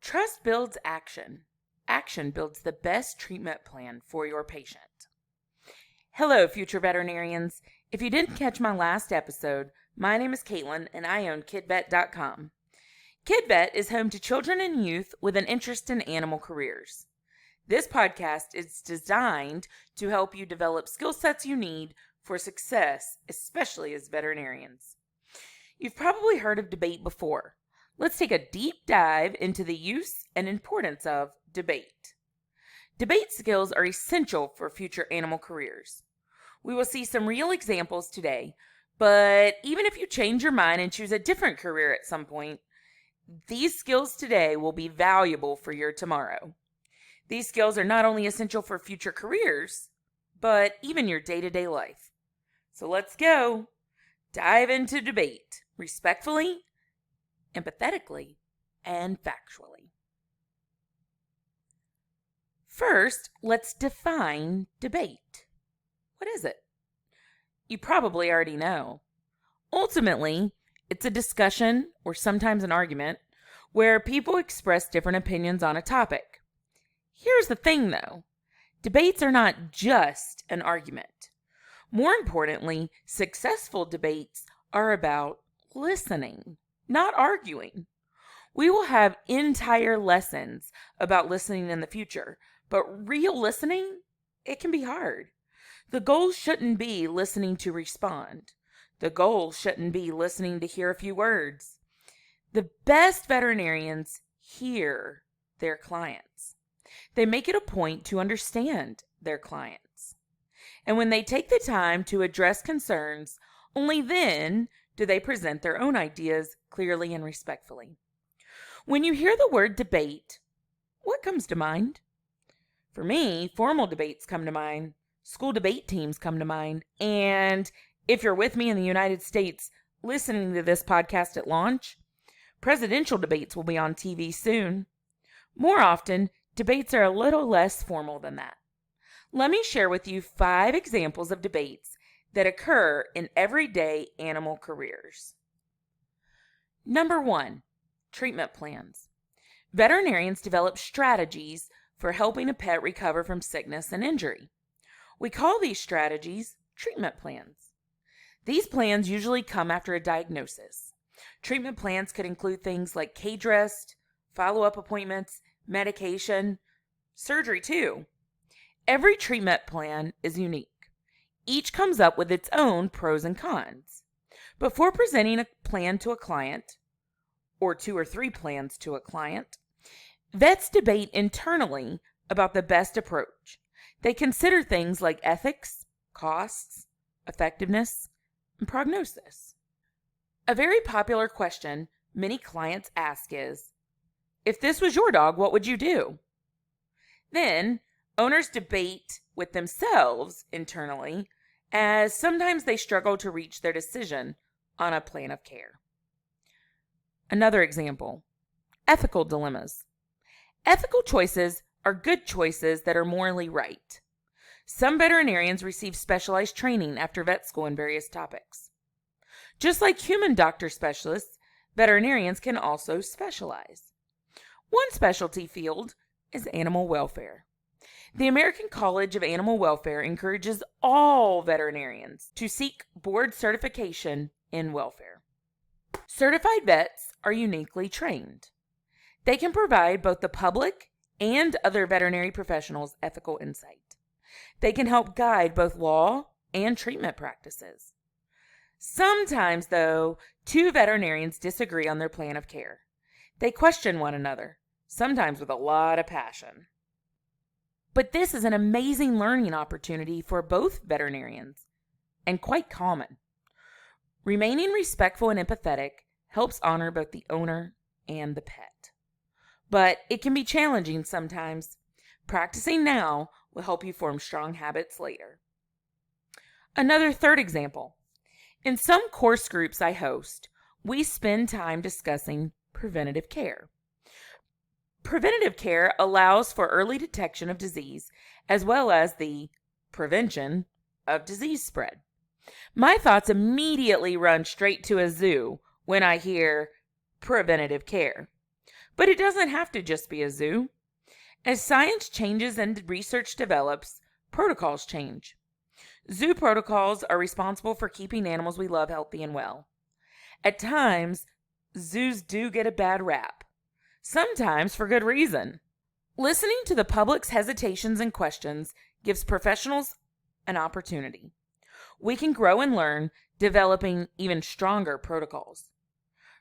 Trust builds action. Action builds the best treatment plan for your patient. Hello, future veterinarians. If you didn't catch my last episode, my name is Caitlin and I own KidVet.com. KidVet is home to children and youth with an interest in animal careers. This podcast is designed to help you develop skill sets you need for success, especially as veterinarians. You've probably heard of debate before. Let's take a deep dive into the use and importance of debate. Debate skills are essential for future animal careers. We will see some real examples today, but even if you change your mind and choose a different career at some point, these skills today will be valuable for your tomorrow. These skills are not only essential for future careers, but even your day-to-day life. So let's go. Dive into debate respectfully, empathetically, and factually. First, let's define debate. What is it? You probably already know. Ultimately, it's a discussion, or sometimes an argument, where people express different opinions on a topic. Here's the thing, though. Debates are not just an argument. More importantly, successful debates are about listening, not arguing. We will have entire lessons about listening in the future, but real listening, it can be hard. The goal shouldn't be listening to respond. The goal shouldn't be listening to hear a few words. The best veterinarians hear their clients. They make it a point to understand their clients. And when they take the time to address concerns, only then do they present their own ideas clearly and respectfully. When you hear the word debate, what comes to mind? For me, formal debates come to mind, school debate teams come to mind, and if you're with me in the United States listening to this podcast at launch, presidential debates will be on TV soon. More often, debates are a little less formal than that. Let me share with you 5 examples of debates that occur in everyday animal careers. Number 1, treatment plans. Veterinarians develop strategies for helping a pet recover from sickness and injury. We call these strategies treatment plans. These plans usually come after a diagnosis. Treatment plans could include things like cage rest, follow-up appointments, medication, surgery too. Every treatment plan is unique. Each comes up with its own pros and cons. Before presenting a plan to a client, or 2 or 3 plans to a client, vets debate internally about the best approach. They consider things like ethics, costs, effectiveness, and prognosis. A very popular question many clients ask is, if this was your dog, what would you do? Then, owners debate with themselves internally, as sometimes they struggle to reach their decision on a plan of care. Another example, ethical dilemmas. Ethical choices are good choices that are morally right. Some veterinarians receive specialized training after vet school in various topics. Just like human doctor specialists, veterinarians can also specialize. One specialty field is animal welfare. The American College of Animal Welfare encourages all veterinarians to seek board certification in welfare. Certified vets are uniquely trained. They can provide both the public and other veterinary professionals ethical insight. They can help guide both law and treatment practices. Sometimes, though, 2 veterinarians disagree on their plan of care. They question one another, sometimes with a lot of passion. But this is an amazing learning opportunity for both veterinarians, and quite common. Remaining respectful and empathetic helps honor both the owner and the pet. But it can be challenging sometimes. Practicing now will help you form strong habits later. Another 3rd example. In some course groups I host, we spend time discussing preventative care. Preventative care allows for early detection of disease as well as the prevention of disease spread. My thoughts immediately run straight to a zoo when I hear preventative care. But it doesn't have to just be a zoo. As science changes and research develops, protocols change. Zoo protocols are responsible for keeping animals we love healthy and well. At times, zoos do get a bad rap, sometimes for good reason. Listening to the public's hesitations and questions gives professionals an opportunity. We can grow and learn, developing even stronger protocols.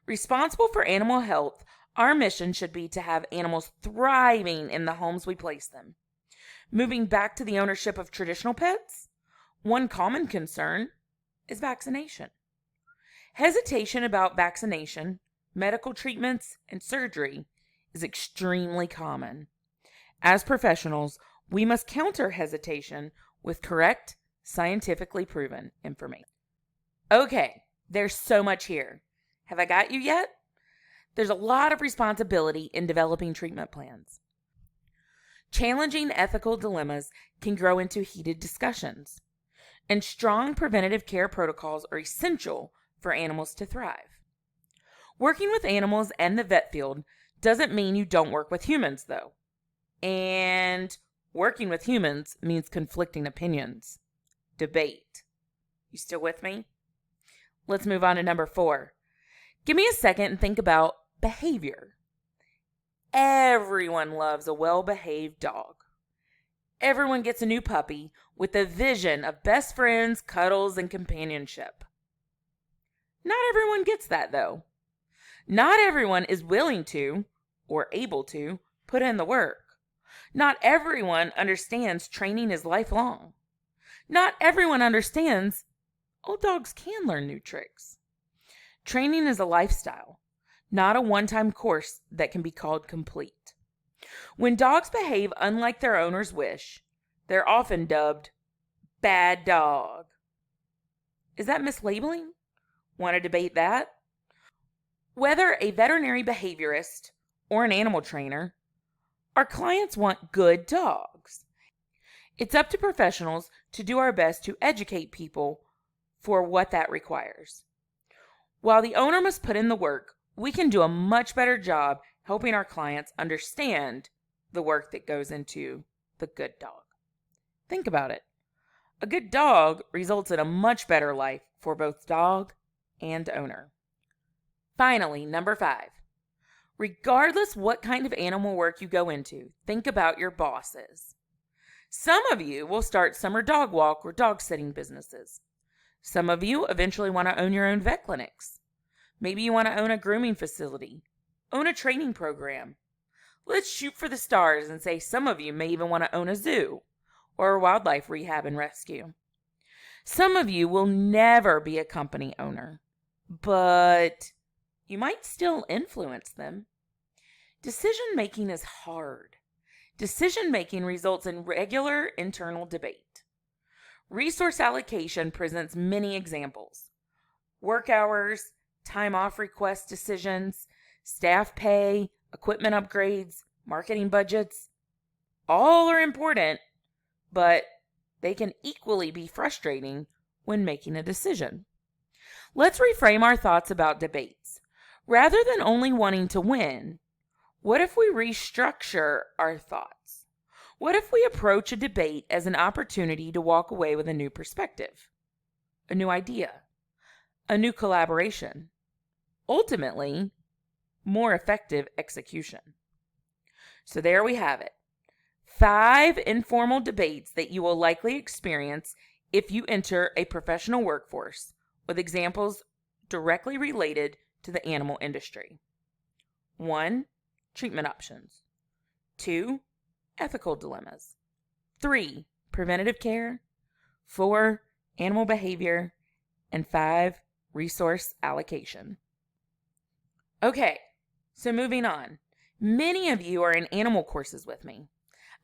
Responsible for animal health, our mission should be to have animals thriving in the homes we place them. Moving back to the ownership of traditional pets, one common concern is vaccination. Hesitation about vaccination, medical treatments, and surgery is extremely common. As professionals, we must counter hesitation with correct, scientifically proven information. Okay, there's so much here. Have I got you yet? There's a lot of responsibility in developing treatment plans. Challenging ethical dilemmas can grow into heated discussions, and strong preventative care protocols are essential for animals to thrive. Working with animals and the vet field doesn't mean you don't work with humans, though. And working with humans means conflicting opinions. Debate. You still with me? Let's move on to number 4. Give me a second and think about behavior. Everyone loves a well-behaved dog. Everyone gets a new puppy with a vision of best friends, cuddles, and companionship. Not everyone gets that, though. Not everyone is willing to, or able to, put in the work. Not everyone understands training is lifelong. Not everyone understands old dogs can learn new tricks. Training is a lifestyle, not a one-time course that can be called complete. When dogs behave unlike their owner's wish, they're often dubbed bad dog. Is that mislabeling? Want to debate that? Whether a veterinary behaviorist or an animal trainer, our clients want good dogs. It's up to professionals to do our best to educate people for what that requires. While the owner must put in the work, we can do a much better job helping our clients understand the work that goes into the good dog. Think about it. A good dog results in a much better life for both dog and owner. Finally, number 5. Regardless what kind of animal work you go into, think about your bosses. Some of you will start summer dog walk or dog sitting businesses. Some of you eventually want to own your own vet clinics. Maybe you want to own a grooming facility, own a training program. Let's shoot for the stars and say some of you may even want to own a zoo or a wildlife rehab and rescue. Some of you will never be a company owner, but you might still influence them. Decision-making is hard. Decision-making results in regular internal debate. Resource allocation presents many examples. Work hours, time off request decisions, staff pay, equipment upgrades, marketing budgets. All are important, but they can equally be frustrating when making a decision. Let's reframe our thoughts about debates. Rather than only wanting to win, what if we restructure our thoughts? What if we approach a debate as an opportunity to walk away with a new perspective, a new idea, a new collaboration, ultimately, more effective execution? So there we have it. 5 informal debates that you will likely experience if you enter a professional workforce, with examples directly related to the animal industry. 1. Treatment options. 2. Ethical dilemmas. 3. Preventative care. 4. Animal behavior. And 5. Resource allocation. Okay, so moving on. Many of you are in animal courses with me.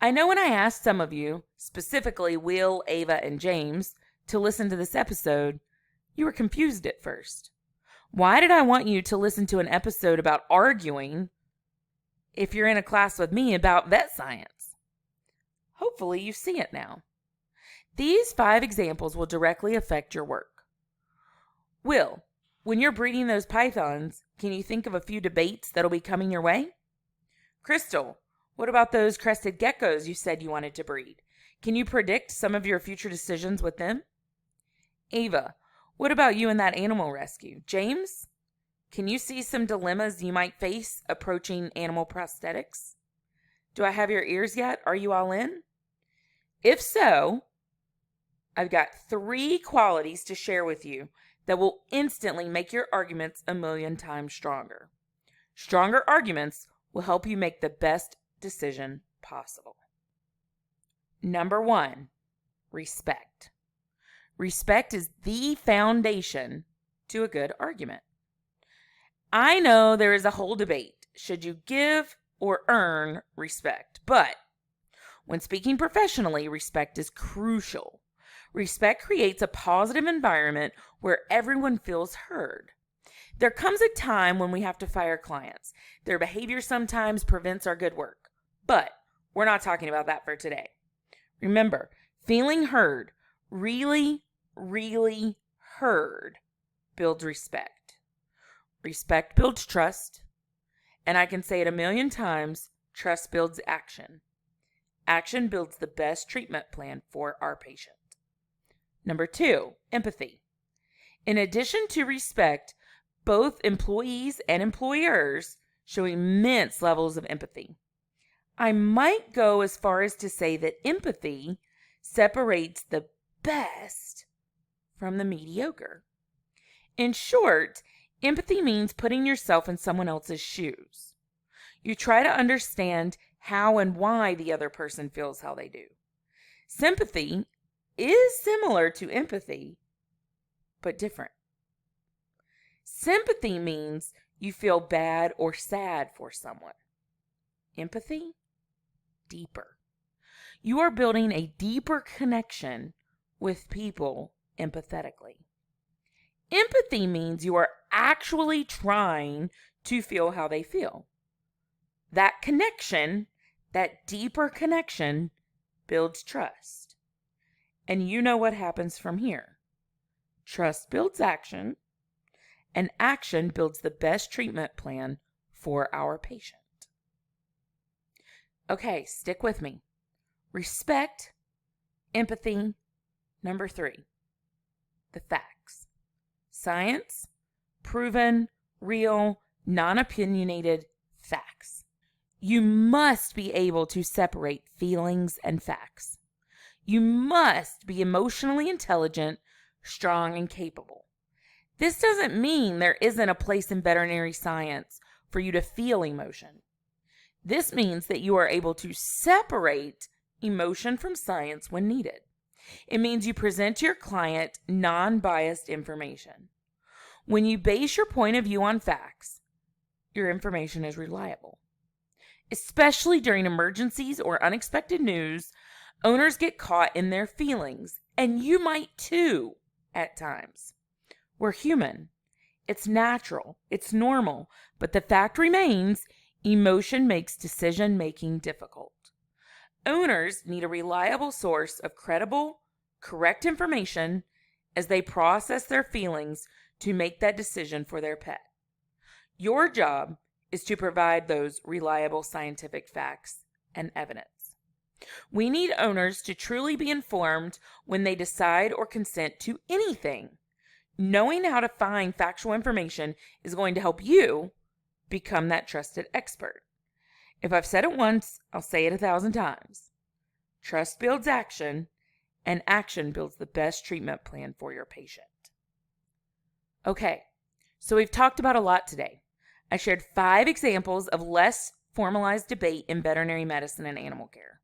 I know when I asked some of you, specifically Will, Ava, and James, to listen to this episode, you were confused at first. Why did I want you to listen to an episode about arguing if you're in a class with me about vet science? Hopefully you see it now. These 5 examples will directly affect your work. Will, When you're breeding those pythons, can you think of a few debates that'll be coming your way? Crystal, what about those crested geckos you said you wanted to breed? Can you predict some of your future decisions with them? Ava, what about you and that animal rescue? James, can you see some dilemmas you might face approaching animal prosthetics? Do I have your ears yet? Are you all in? If so, I've got 3 qualities to share with you that will instantly make your arguments a million times stronger. Stronger arguments will help you make the best decision possible. Number 1, respect. Respect is the foundation to a good argument. I know there is a whole debate. Should you give or earn respect? But when speaking professionally, respect is crucial. Respect creates a positive environment where everyone feels heard. There comes a time when we have to fire clients. Their behavior sometimes prevents our good work. But we're not talking about that for today. Remember, feeling heard, really heard, builds respect. Respect builds trust. And I can say it a million times, trust builds action. Action builds the best treatment plan for our patient. Number 2, empathy. In addition to respect, both employees and employers show immense levels of empathy. I might go as far as to say that empathy separates the best from the mediocre. In short, empathy means putting yourself in someone else's shoes. You try to understand how and why the other person feels how they do. Sympathy is similar to empathy, but different. Sympathy means you feel bad or sad for someone. Empathy, deeper. You are building a deeper connection with people empathetically. Empathy means you are actually trying to feel how they feel. That connection, that deeper connection, builds trust. And you know what happens from here. Trust builds action, and action builds the best treatment plan for our patient. Okay, stick with me. Respect, empathy. Number 3, the facts. Science, proven, real, non-opinionated facts. You must be able to separate feelings and facts. You must be emotionally intelligent, strong, and capable. This doesn't mean there isn't a place in veterinary science for you to feel emotion. This means that you are able to separate emotion from science when needed. It means you present to your client non-biased information. When you base your point of view on facts, your information is reliable. Especially during emergencies or unexpected news, owners get caught in their feelings, and you might too at times. We're human. It's natural. It's normal. But the fact remains, emotion makes decision-making difficult. Owners need a reliable source of credible, correct information as they process their feelings to make that decision for their pet. Your job is to provide those reliable scientific facts and evidence. We need owners to truly be informed when they decide or consent to anything. Knowing how to find factual information is going to help you become that trusted expert. If I've said it once, I'll say it 1,000 times. Trust builds action, and action builds the best treatment plan for your patient. Okay, so we've talked about a lot today. I shared 5 examples of less formalized debate in veterinary medicine and animal care.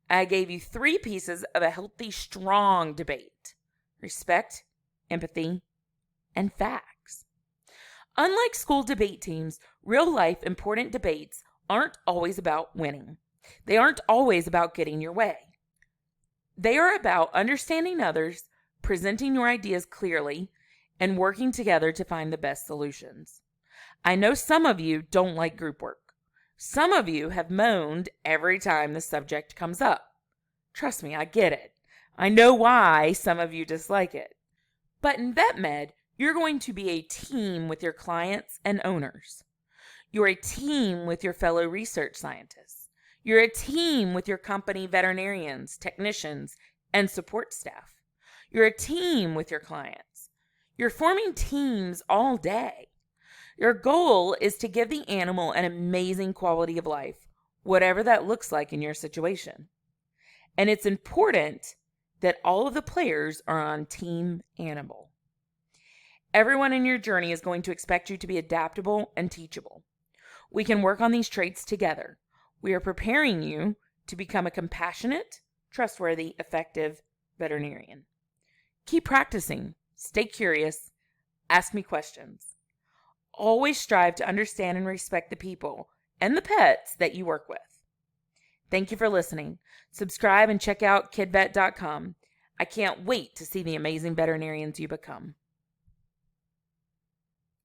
I gave you 3 pieces of a healthy, strong debate: respect, empathy, and facts. Unlike school debate teams, real-life important debates aren't always about winning. They aren't always about getting your way. They are about understanding others, presenting your ideas clearly, and working together to find the best solutions. I know some of you don't like group work. Some of you have moaned every time the subject comes up. Trust me, I get it. I know why some of you dislike it. But in vet med, You're going to be a team with your clients and owners. You're a team with your fellow research scientists. You're a team with your company veterinarians, technicians, and support staff. You're a team with your clients. You're forming teams all day. Your goal is to give the animal an amazing quality of life, whatever that looks like in your situation. And it's important that all of the players are on Team Animal. Everyone in your journey is going to expect you to be adaptable and teachable. We can work on these traits together. We are preparing you to become a compassionate, trustworthy, effective veterinarian. Keep practicing. Stay curious. Ask me questions. Always strive to understand and respect the people and the pets that you work with. Thank you for listening. Subscribe and check out KidVet.com. I can't wait to see the amazing veterinarians you become.